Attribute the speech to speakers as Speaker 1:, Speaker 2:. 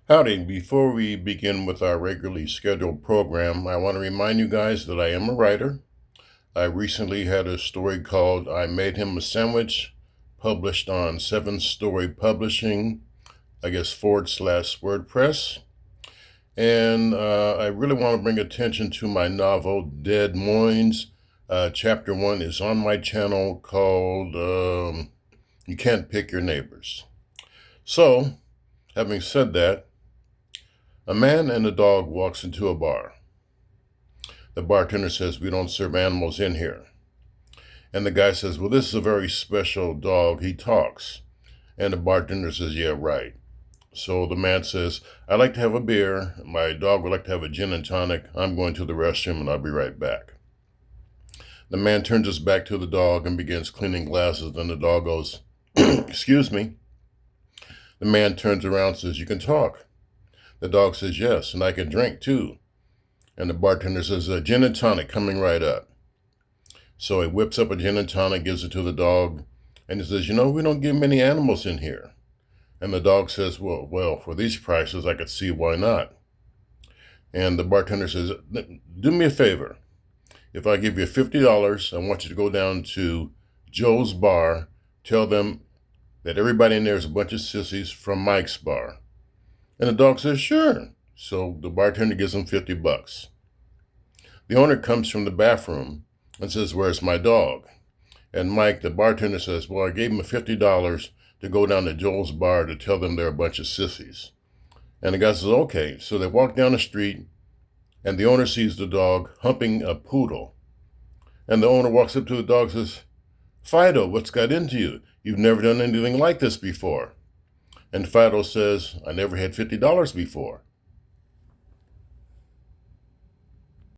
Speaker 1: Howdy. Before we begin with our regularly scheduled program, I want to remind you guys that I am a writer. I recently had a story called I Made Him a Sandwich, published on 7 Story Publishing, /WordPress. And I really want to bring attention to my novel, Des Moines. Chapter 1 is on my channel called You Can't Pick Your Neighbors. So, having said that, a man and a dog walks into a bar. The bartender says, "We don't serve animals in here." And the guy says, "Well, this is a very special dog. He talks." And the bartender says, "Yeah, right." So the man says, "I'd like to have a beer. My dog would like to have a gin and tonic. I'm going to the restroom and I'll be right back." The man turns his back to the dog and begins cleaning glasses. And the dog goes, "Excuse me." The man turns around and says, "You can talk." The dog says, "Yes, and I can drink too." And the bartender says, "A gin and tonic coming right up." So he whips up a gin and tonic, gives it to the dog, and he says, "We don't give many animals in here." And the dog says, well, for these prices, I could see why not." And the bartender says, "Do me a favor. If I give you $50, I want you to go down to Joe's bar, tell them that everybody in there is a bunch of sissies from Mike's bar." And the dog says, "Sure." So the bartender gives him $50. The owner comes from the bathroom and says, "Where's my dog?" And Mike, the bartender, says, "Well, I gave him $50 to go down to Joel's bar to tell them they're a bunch of sissies." And the guy says, "Okay." So they walk down the street, and the owner sees the dog humping a poodle. And the owner walks up to the dog and says, "Fido, what's got into you? You've never done anything like this before." And Fido says, "I never had $50 before."